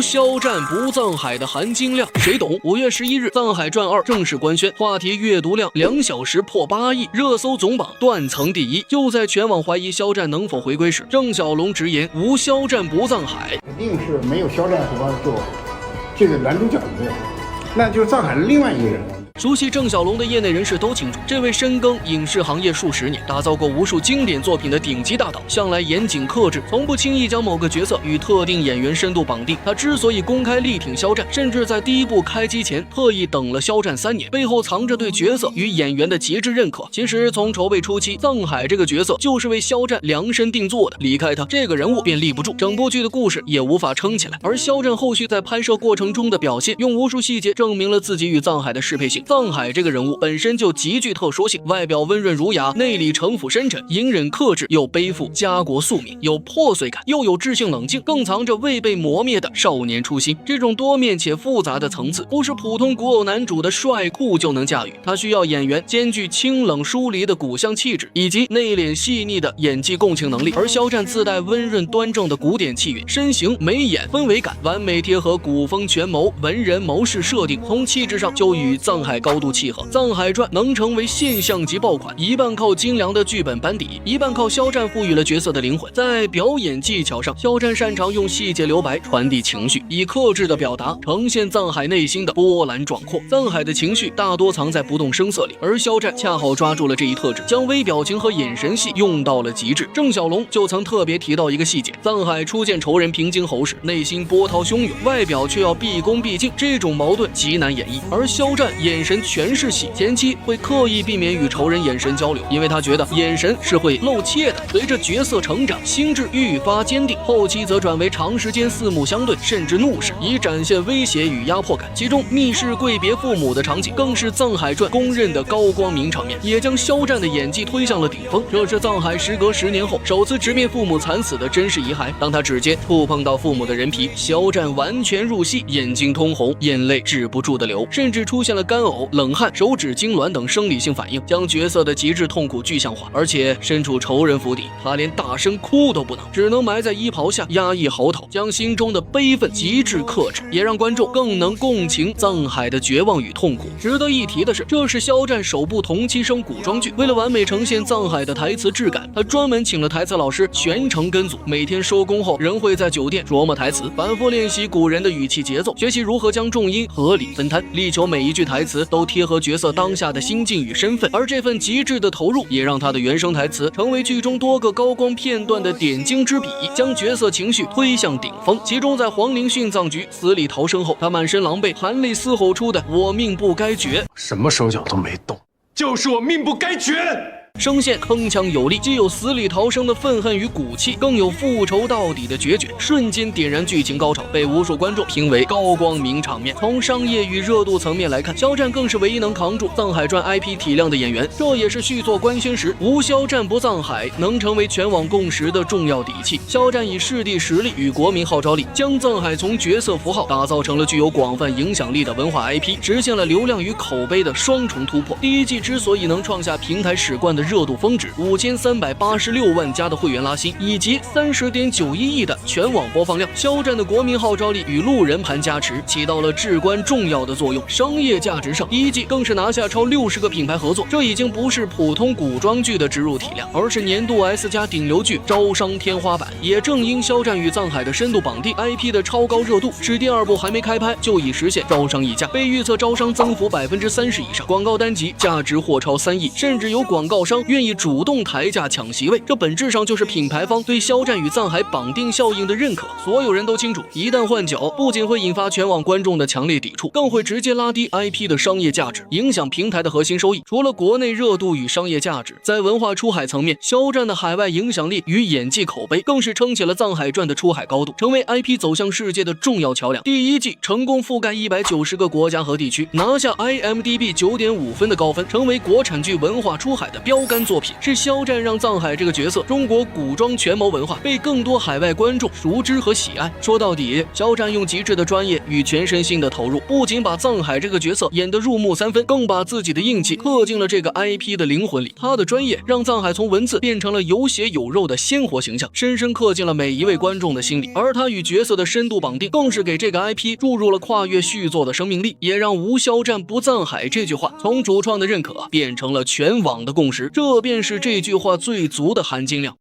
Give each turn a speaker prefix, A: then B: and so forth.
A: 无肖战不藏海的含金量，谁懂？5月11日，《藏海传2》正式官宣，话题阅读量2小时破8亿，热搜总榜断层第一。就在全网怀疑肖战能否回归时，郑晓龙直言无肖战不藏海，
B: 肯定是没有肖战和这个男主角没有，那就是藏海的另外一个人。
A: 熟悉郑晓龙的业内人士都清楚，这位深耕影视行业数十年，打造过无数经典作品的顶级大导，向来严谨克制，从不轻易将某个角色与特定演员深度绑定。他之所以公开力挺肖战，甚至在第一部开机前特意等了肖战3年，背后藏着对角色与演员的极致认可。其实从筹备初期，藏海这个角色就是为肖战量身定做的，离开他，这个人物便立不住，整部剧的故事也无法撑起来。而肖战后续在拍摄过程中的表现，用无数细节证明了自己与藏海的适配性。藏海这个人物本身就极具特殊性，外表温润儒雅，内里城府深沉，隐忍克制，又背负家国宿命，有破碎感，又有智性冷静，更藏着未被磨灭的少年初心。这种多面且复杂的层次，不是普通古偶男主的帅酷就能驾驭，他需要演员兼具清冷疏离的骨相气质，以及内敛细腻的演技共情能力。而肖战自带温润端正的古典气韵，身形、眉眼、氛围感完美贴合古风权谋文人谋士设定，从气质上就与藏海高度契合。《藏海传》能成为现象级爆款，一半靠精良的剧本班底，一半靠肖战赋予了角色的灵魂。在表演技巧上，肖战擅长用细节留白传递情绪，以克制的表达呈现藏海内心的波澜壮阔。藏海的情绪大多藏在不动声色里，而肖战恰好抓住了这一特质，将微表情和眼神戏用到了极致。郑晓龙就曾特别提到一个细节，藏海初见仇人平津侯时，内心波涛汹涌，外表却要毕恭毕敬，这种矛盾极难演绎。而肖战眼神全是戏，前期会刻意避免与仇人眼神交流，因为他觉得眼神是会露怯的。随着角色成长，心智愈发坚定，后期则转为长时间四目相对，甚至怒视，以展现威胁与压迫感。其中密室跪别父母的场景更是《藏海传》公认的高光名场面，也将肖战的演技推向了顶峰。这是藏海时隔10年后首次直面父母惨死的真实遗骸，当他指尖触碰到父母的人皮，肖战完全入戏，眼睛通红，眼泪止不住的流，甚至出现了干呕、冷汗、手指痉挛等生理性反应，将角色的极致痛苦具象化。而且身处仇人府邸，他连大声哭都不能，只能埋在衣袍下压抑嚎啕，将心中的悲愤极致克制，也让观众更能共情藏海的绝望与痛苦。值得一提的是，这是肖战首部同期声古装剧，为了完美呈现藏海的台词质感，他专门请了台词老师全程跟组，每天收工后仍会在酒店琢磨台词，反复练习古人的语气节奏，学习如何将重音合理分摊，力求每一句台词都贴合角色当下的心境与身份。而这份极致的投入，也让他的原声台词成为剧中多个高光片段的点睛之笔，将角色情绪推向顶峰。其中在皇陵殉葬局死里逃生后，他满身狼狈，含泪嘶吼出的我命不该绝，
C: 什么手脚都没动，就是我命不该绝。
A: 声线铿锵有力，既有死里逃生的愤恨与骨气，更有复仇到底的决绝，瞬间点燃剧情高潮，被无数观众评为高光名场面。从商业与热度层面来看，肖战更是唯一能扛住《藏海传》IP 体量的演员，这也是续作官宣时无肖战不藏海能成为全网共识的重要底气。肖战以势地实力与国民号召力，将藏海从角色符号打造成了具有广泛影响力的文化 IP， 实现了流量与口碑的双重突破。第一季之所以能创下平台史冠的热度峰值，5386万加的会员拉新，以及30.91亿的全网播放量，肖战的国民号召力与路人盘加持起到了至关重要的作用。商业价值上，第一季更是拿下超60个品牌合作，这已经不是普通古装剧的植入体量，而是年度 S 加顶流剧招商天花板。也正因肖战与藏海的深度绑定 ，IP 的超高热度，使第2部还没开拍就已实现招商溢价，被预测招商增幅30%以上，广告单集价值或超3亿，甚至有广告商愿意主动抬价抢席位，这本质上就是品牌方对肖战与藏海绑定效应的认可。所有人都清楚，一旦换角，不仅会引发全网观众的强烈抵触，更会直接拉低 IP 的商业价值，影响平台的核心收益。除了国内热度与商业价值，在文化出海层面，肖战的海外影响力与演技口碑更是撑起了《藏海传》的出海高度，成为 IP 走向世界的重要桥梁。第一季成功覆盖190个国家和地区，拿下 IMDB 9.5分的高分，成为国产剧文化出海的标标杆作品，是肖战让藏海这个角色中国古装权谋文化被更多海外观众熟知和喜爱。说到底，肖战用极致的专业与全身心的投入，不仅把藏海这个角色演得入木三分，更把自己的硬气刻进了这个 IP 的灵魂里。他的专业让藏海从文字变成了有血有肉的鲜活形象，深深刻进了每一位观众的心里。而他与角色的深度绑定，更是给这个 IP 注入了跨越续作的生命力，也让无肖战不藏海这句话从主创的认可变成了全网的共识。这便是这句话最足的含金量。